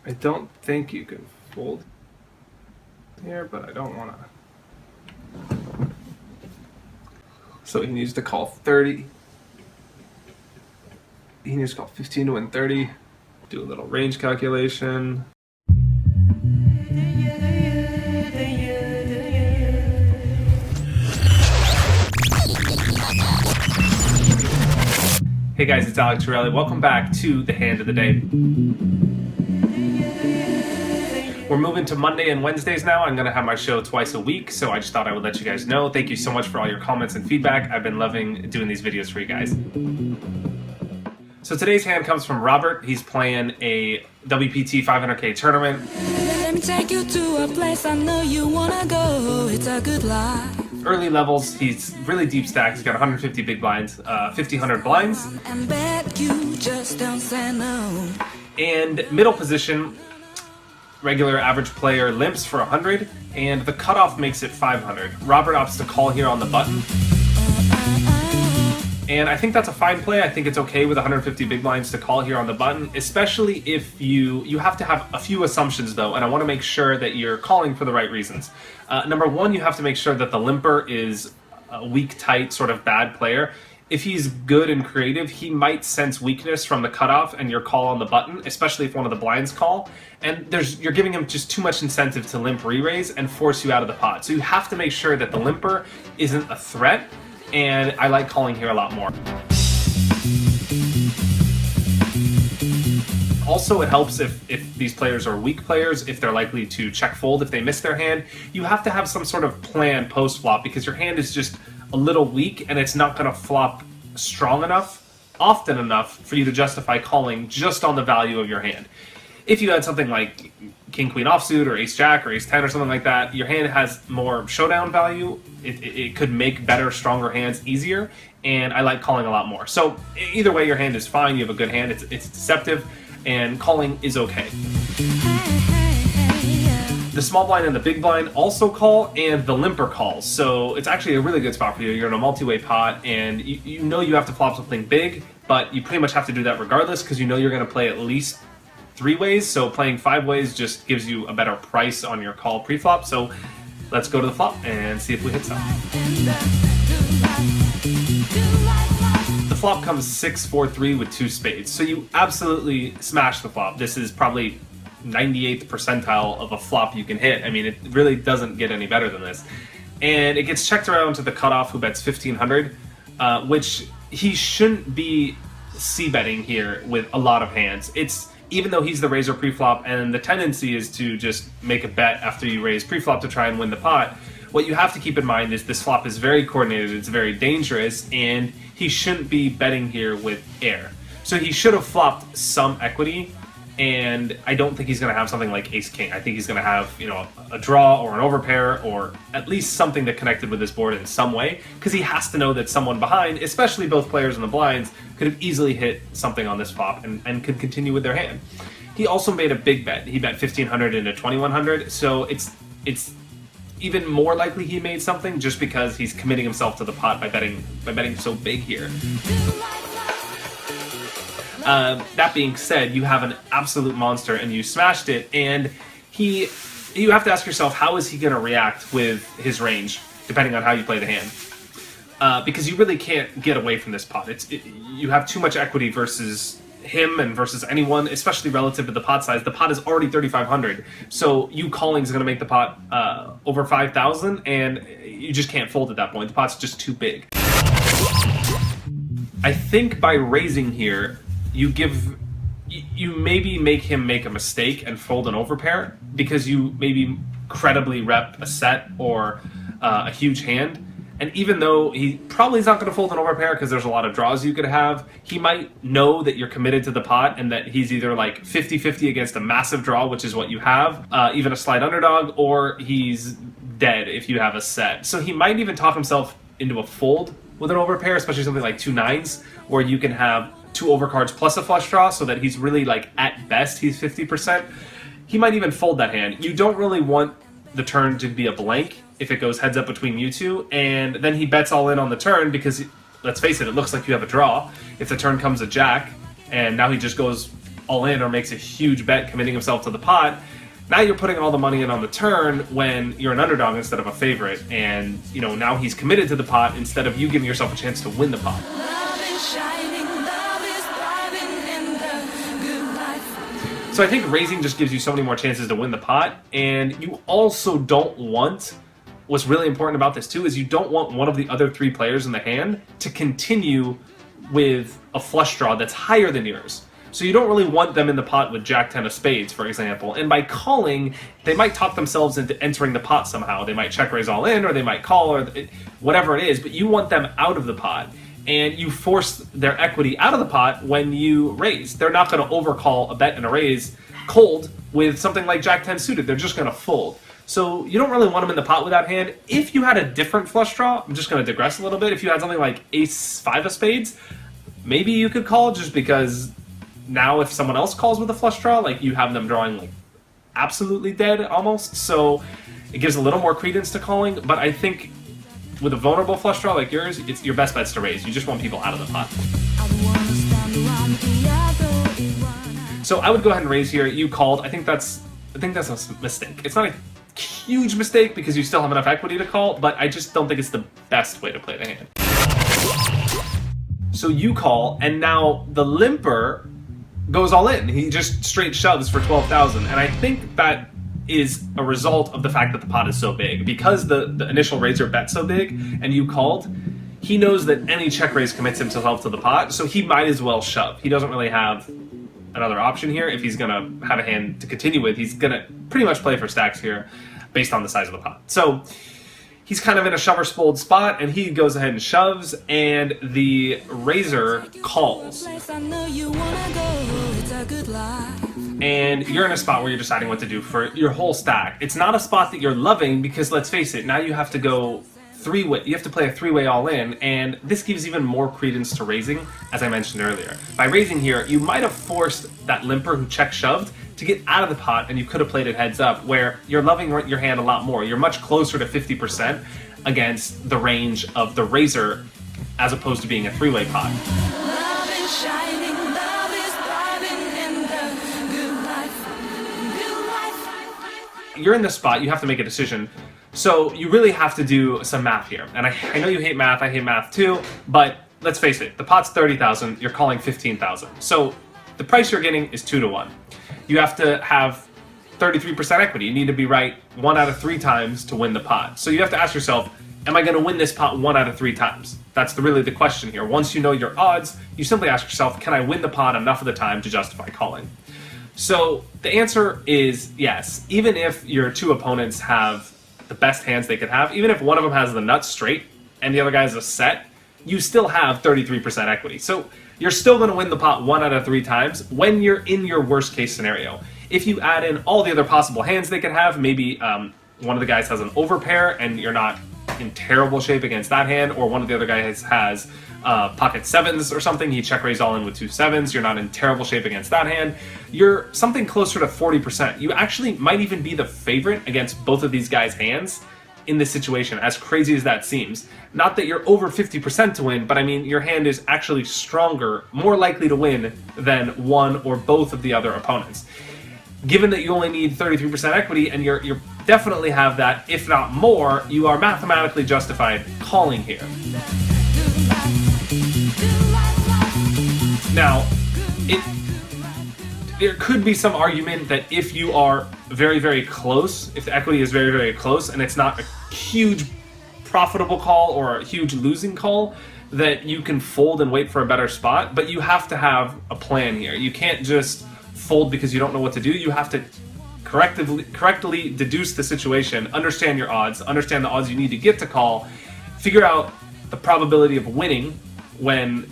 I don't think you can fold here, but I don't want to. So he needs to call 30. He needs to call 15 to win 30. Do a little range calculation. Hey guys, it's Alec Torelli. Welcome back to the Hand of the Day. We're moving to Monday and Wednesdays now. I'm going to have my show twice a week, so I just thought I would let you guys know. Thank you so much for all your comments and feedback. I've been loving doing these videos for you guys. So today's hand comes from Robert. He's playing a WPT 500K tournament. Let me take you to a place I know you wanna go. It's a good life. Early levels, he's really deep stacked. He's got 150 big blinds, 1,500 blinds. And bet you just don't say no. And middle position, regular average player limps for 100, and the cutoff makes it 500. Robert opts to call here on the button. And I think that's a fine play. I think it's okay with 150 big blinds to call here on the button, especially if you have to have a few assumptions though, and I want to make sure that you're calling for the right reasons. Number one, you have to make sure that the limper is a weak, tight, sort of bad player. If he's good and creative, he might sense weakness from the cutoff and your call on the button, especially if one of the blinds call. And you're giving him just too much incentive to limp re-raise and force you out of the pot. So you have to make sure that the limper isn't a threat. And I like calling here a lot more. Also, it helps if these players are weak players, if they're likely to check fold if they miss their hand. You have to have some sort of plan post-flop because your hand is just a little weak and it's not going to flop strong enough, often enough, for you to justify calling just on the value of your hand. If you had something like King Queen offsuit or Ace Jack or Ace 10 or something like that, your hand has more showdown value. It could make better, stronger hands easier, and I like calling a lot more. So either way, your hand is fine. You have a good hand. It's deceptive, and calling is okay. The small blind and the big blind also call, and the limper calls. So it's actually a really good spot for you. You're in a multi-way pot, and you know you have to flop something big, but you pretty much have to do that regardless because you know you're going to play at least 3 ways, so playing 5 ways just gives you a better price on your call pre-flop. So let's go to the flop and see if we hit some. The flop comes 6-4-3 with 2 spades, so you absolutely smash the flop. This is probably 98th percentile of a flop you can hit. I mean, it really doesn't get any better than this. And it gets checked around to the cutoff who bets 1,500, which he shouldn't be c-betting here with a lot of hands. Even though he's the raiser pre-flop and the tendency is to just make a bet after you raise pre-flop to try and win the pot, what you have to keep in mind is this flop is very coordinated, it's very dangerous, and he shouldn't be betting here with air. So he should have flopped some equity, and I don't think he's going to have something like ace-king. I think he's going to have, a draw or an overpair or at least something that connected with this board in some way, because he has to know that someone behind, especially both players in the blinds, could have easily hit something on this flop and could continue with their hand. He also made a big bet. He bet 1,500 into 2,100, so it's even more likely he made something just because he's committing himself to the pot by betting so big here. That being said, you have an absolute monster and you smashed it, and you have to ask yourself, how is he going to react with his range, depending on how you play the hand. Because you really can't get away from this pot. You have too much equity versus him and versus anyone, especially relative to the pot size. The pot is already 3,500, so you calling is going to make the pot over 5,000, and you just can't fold at that point. The pot's just too big. I think by raising here, you maybe make him make a mistake and fold an overpair because you maybe credibly rep a set or a huge hand. And even though he probably is not going to fold an overpair because there's a lot of draws you could have, he might know that you're committed to the pot and that he's either like 50-50 against a massive draw, which is what you have, even a slight underdog, or he's dead if you have a set. So he might even talk himself into a fold with an overpair, especially something like 2 9s, where you can have 2 overcards plus a flush draw, so that he's really like, at best, he's 50%. He might even fold that hand. You don't really want the turn to be a blank if it goes heads up between you two, and then he bets all in on the turn because, let's face it looks like you have a draw. If the turn comes a jack, and now he just goes all in or makes a huge bet committing himself to the pot, now you're putting all the money in on the turn when you're an underdog instead of a favorite. And, you know, now he's committed to the pot instead of you giving yourself a chance to win the pot. So I think raising just gives you so many more chances to win the pot, and you also don't want, what's really important about this too, is you don't want one of the other 3 players in the hand to continue with a flush draw that's higher than yours. So you don't really want them in the pot with Jack 10 of spades, for example, and by calling, they might talk themselves into entering the pot somehow. They might check raise all in, or they might call, or whatever it is, but you want them out of the pot. And you force their equity out of the pot when you raise. They're not going to overcall a bet and a raise cold with something like Jack 10 suited. They're just going to fold. So you don't really want them in the pot with that hand. If you had a different flush draw, I'm just going to digress a little bit. If you had something like Ace 5 of spades, maybe you could call, just because now if someone else calls with a flush draw, like, you have them drawing like absolutely dead almost. So it gives a little more credence to calling. But I think with a vulnerable flush draw like yours, it's your best bet's to raise. You just want people out of the pot. So I would go ahead and raise here. You called. I think that's a mistake. It's not a huge mistake because you still have enough equity to call, but I just don't think it's the best way to play the hand. So you call, and now the limper goes all in. He just straight shoves for 12,000, and I think that is a result of the fact that the pot is so big. Because the initial raiser bet so big and you called, he knows that any check raise commits himself to the pot, so he might as well shove. He doesn't really have another option here. If he's going to have a hand to continue with, he's going to pretty much play for stacks here based on the size of the pot. So he's kind of in a shover's fold spot, and he goes ahead and shoves, and the raiser calls. And you're in a spot where you're deciding what to do for your whole stack. It's not a spot that you're loving because, let's face it, now you have to go 3-way. You have to play a 3-way all in, and this gives even more credence to raising, as I mentioned earlier. By raising here, you might have forced that limper who check shoved to get out of the pot, and you could have played it heads up, where you're loving your hand a lot more. You're much closer to 50% against the range of the raiser as opposed to being a 3-way pot. You're in this spot, you have to make a decision. So you really have to do some math here. And I know you hate math, I hate math too, but let's face it, the pot's 30,000, you're calling 15,000. So the price you're getting is 2-to-1. You have to have 33% equity. You need to be right 1 out of 3 times to win the pot. So you have to ask yourself, am I going to win this pot 1 out of 3 times? That's really the question here. Once you know your odds, you simply ask yourself, can I win the pot enough of the time to justify calling? So the answer is yes. Even if your 2 opponents have the best hands they could have, even if one of them has the nuts straight and the other guy has a set, you still have 33% equity. So you're still going to win the pot 1 out of 3 times when you're in your worst case scenario. If you add in all the other possible hands they could have, maybe one of the guys has an overpair and you're not in terrible shape against that hand, or one of the other guys has pocket 7s or something, he check raised all in with 2 7s, you're not in terrible shape against that hand, you're something closer to 40%. You actually might even be the favorite against both of these guys' hands in this situation, as crazy as that seems. Not that you're over 50% to win, but I mean your hand is actually stronger, more likely to win than one or both of the other opponents. Given that you only need 33% equity, and you definitely have that, if not more, you are mathematically justified calling here. Now, there could be some argument that if you are very, very close, if the equity is very, very close, and it's not a huge profitable call or a huge losing call, that you can fold and wait for a better spot, but you have to have a plan here. You can't just fold because you don't know what to do. You have to correctly deduce the situation, understand your odds, understand the odds you need to get to call, figure out the probability of winning when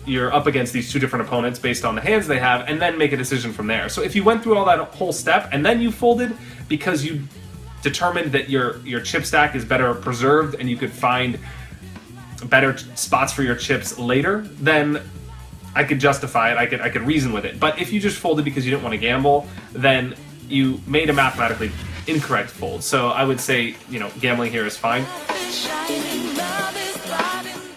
you're up against these 2 different opponents based on the hands they have, and then make a decision from there. So if you went through all that whole step and then you folded because you determined that your chip stack is better preserved and you could find better spots for your chips later, then I could justify it, I could reason with it. But if you just folded because you didn't want to gamble, then you made a mathematically incorrect fold. So I would say, gambling here is fine.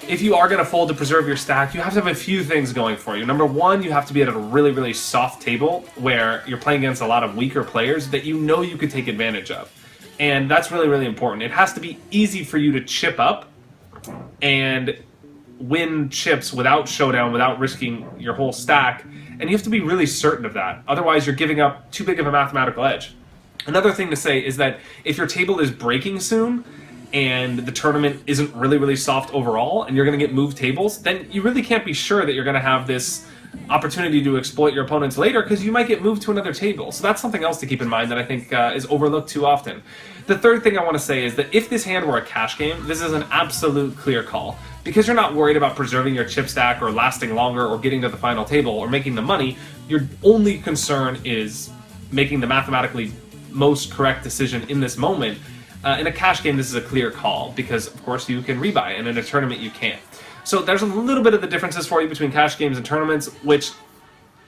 if you are going to fold to preserve your stack, you have to have a few things going for you. Number one, you have to be at a really, really soft table where you're playing against a lot of weaker players that you know you could take advantage of. And that's really, really important. It has to be easy for you to chip up and win chips without showdown, without risking your whole stack. And you have to be really certain of that. Otherwise, you're giving up too big of a mathematical edge. Another thing to say is that if your table is breaking soon, and the tournament isn't really, really soft overall, and you're going to get moved tables, then you really can't be sure that you're going to have this opportunity to exploit your opponents later, because you might get moved to another table. So that's something else to keep in mind that I think is overlooked too often. The third thing I want to say is that if this hand were a cash game, this is an absolute clear call. Because you're not worried about preserving your chip stack or lasting longer or getting to the final table or making the money, your only concern is making the mathematically most correct decision in this moment. In a cash game, this is a clear call because, of course, you can rebuy, and in a tournament, you can't. So there's a little bit of the differences for you between cash games and tournaments, which,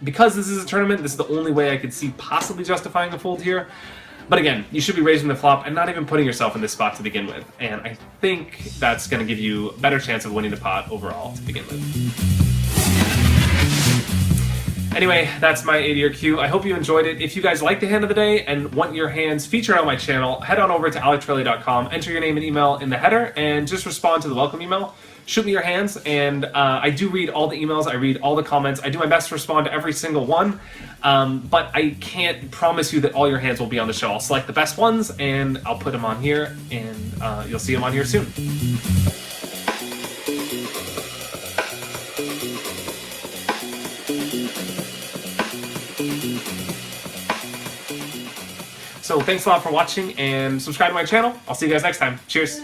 because this is a tournament, this is the only way I could see possibly justifying a fold here. But again, you should be raising the flop and not even putting yourself in this spot to begin with. And I think that's going to give you a better chance of winning the pot overall to begin with. Anyway, that's my ADR Q. I hope you enjoyed it. If you guys like the hand of the day and want your hands featured on my channel, head on over to alectorelli.com, enter your name and email in the header, and just respond to the welcome email. Shoot me your hands, and I do read all the emails, I read all the comments. I do my best to respond to every single one, but I can't promise you that all your hands will be on the show. I'll select the best ones, and I'll put them on here, and you'll see them on here soon. So thanks a lot for watching, and subscribe to my channel. I'll see you guys next time. Cheers.